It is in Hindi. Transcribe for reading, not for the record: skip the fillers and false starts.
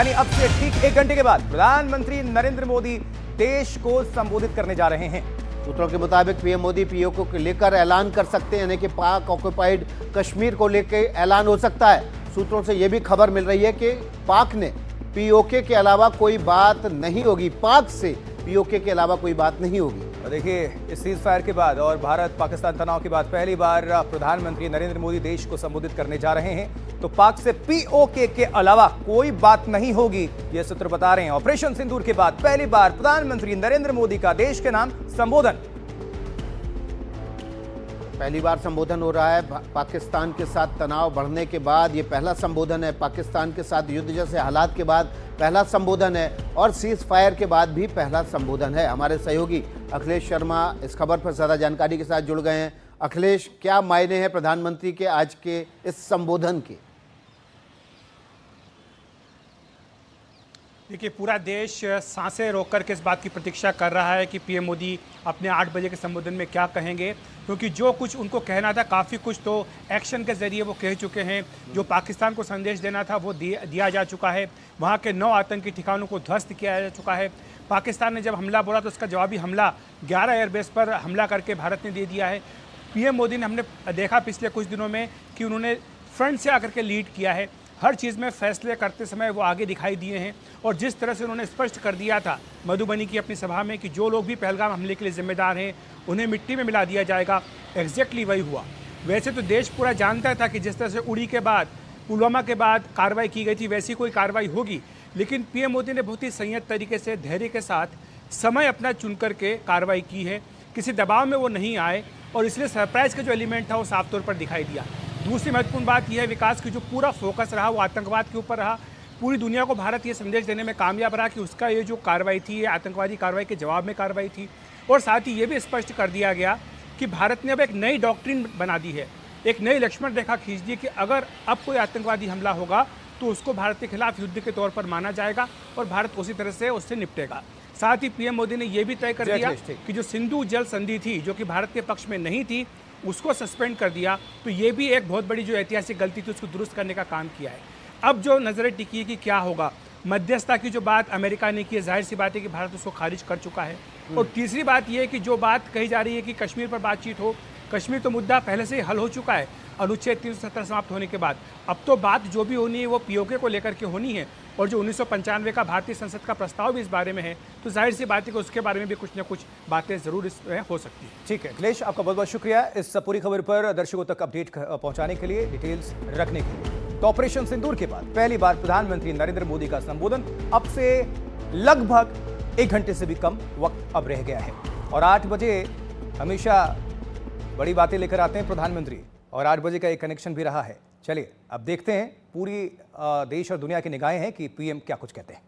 यानी अब से ठीक 1 घंटे के बाद प्रधानमंत्री नरेंद्र मोदी देश को संबोधित करने जा रहे हैं। सूत्रों के मुताबिक पीएम मोदी पीओके को लेकर ऐलान कर सकते हैं, यानी कि पाक ऑक्युपाइड कश्मीर को लेकर ऐलान हो सकता है। सूत्रों से यह भी खबर मिल रही है कि पाक ने पीओके के अलावा कोई बात नहीं होगी, पाक से पीओके के अलावा कोई बात नहीं होगी। देखिए, इस सीज फायर के बाद और भारत पाकिस्तान तनाव के बाद पहली बार प्रधानमंत्री नरेंद्र मोदी देश को संबोधित करने जा रहे हैं। तो पाक से पीओके के अलावा कोई बात नहीं होगी, ये सूत्र बता रहे हैं। ऑपरेशन सिंदूर के बाद पहली बार प्रधानमंत्री नरेंद्र मोदी का देश के नाम संबोधन। पहली बार संबोधन हो रहा है। पाकिस्तान के साथ तनाव बढ़ने के बाद ये पहला संबोधन है। पाकिस्तान के साथ युद्ध जैसे हालात के बाद पहला संबोधन है और सीज फायर के बाद भी पहला संबोधन है। हमारे सहयोगी अखिलेश शर्मा इस खबर पर ज़्यादा जानकारी के साथ जुड़ गए हैं। अखिलेश, क्या मायने हैं प्रधानमंत्री के आज के इस संबोधन के? देखिए, पूरा देश सांसें रोक कर के इस बात की प्रतीक्षा कर रहा है कि पीएम मोदी अपने 8 बजे के संबोधन में क्या कहेंगे, क्योंकि जो कुछ उनको कहना था काफ़ी कुछ तो एक्शन के ज़रिए वो कह चुके हैं। जो पाकिस्तान को संदेश देना था वो दिया जा चुका है। वहाँ के 9 आतंकी ठिकानों को ध्वस्त किया जा चुका है। पाकिस्तान ने जब हमला बोला तो उसका जवाबी हमला 11 एयरबेस पर हमला करके भारत ने दे दिया है। पीएम मोदी ने हमने देखा पिछले कुछ दिनों में कि उन्होंने फ्रंट से आकर के लीड किया है। हर चीज़ में फैसले करते समय वो आगे दिखाई दिए हैं और जिस तरह से उन्होंने स्पष्ट कर दिया था मधुबनी की अपनी सभा में कि जो लोग भी पहलगाम हमले के लिए जिम्मेदार हैं उन्हें मिट्टी में मिला दिया जाएगा, एग्जैक्टली वही हुआ। वैसे तो देश पूरा जानता था कि जिस तरह से उड़ी के बाद, पुलवामा के बाद कार्रवाई की गई थी वैसी कोई कार्रवाई होगी, लेकिन पीएम मोदी ने बहुत ही संयत तरीके से धैर्य के साथ समय अपना चुन करके कार्रवाई की है। किसी दबाव में वो नहीं आए और इसलिए सरप्राइज का जो एलिमेंट था वो साफ तौर पर दिखाई दिया। दूसरी महत्वपूर्ण बात यह है विकास की जो पूरा फोकस रहा वो आतंकवाद के ऊपर रहा। पूरी दुनिया को भारत ये संदेश देने में कामयाब रहा कि उसका ये जो कार्रवाई थी ये आतंकवादी कार्रवाई के जवाब में कार्रवाई थी। और साथ ही ये भी स्पष्ट कर दिया गया कि भारत ने अब एक नई डॉक्ट्रिन बना दी है, एक नई लक्ष्मण रेखा खींच दी कि अगर अब कोई आतंकवादी हमला होगा तो उसको भारत के खिलाफ युद्ध के तौर पर माना जाएगा और भारत उसी तरह से उससे निपटेगा। साथ ही पीएम मोदी ने यह भी तय कर दिया कि जो सिंधु जल संधि थी जो कि भारत के पक्ष में नहीं थी उसको सस्पेंड कर दिया। तो ये भी एक बहुत बड़ी जो ऐतिहासिक गलती थी उसको दुरुस्त करने का काम किया है। अब जो नज़रें टिकी है कि क्या होगा, मध्यस्थता की जो बात अमेरिका ने की है, जाहिर सी बात है कि भारत उसको खारिज कर चुका है। और तीसरी बात यह है कि जो बात कही जा रही है कि कश्मीर पर बातचीत हो, कश्मीर तो मुद्दा पहले से ही हल हो चुका है अनुच्छेद 370 समाप्त होने के बाद। अब तो बात जो भी होनी है वो पीओके को लेकर के होनी है और जो 1995 का भारतीय संसद का प्रस्ताव भी इस बारे में है, तो जाहिर सी बात है कि उसके बारे में भी कुछ न कुछ बातें जरूर इसमें हो सकती है। ठीक है अखिलेश, आपका बहुत बहुत शुक्रिया इस पूरी खबर पर दर्शकों तक अपडेट पहुंचाने के लिए, डिटेल्स रखने के लिए। तो ऑपरेशन सिंदूर के बाद पहली बार प्रधानमंत्री नरेंद्र मोदी का संबोधन, अब से लगभग 1 घंटे से भी कम वक्त अब रह गया है। और 8 बजे हमेशा बड़ी बातें लेकर आते हैं प्रधानमंत्री और 8 बजे का एक कनेक्शन भी रहा है। चलिए अब देखते हैं, पूरी देश और दुनिया की निगाहें हैं कि पीएम क्या कुछ कहते हैं।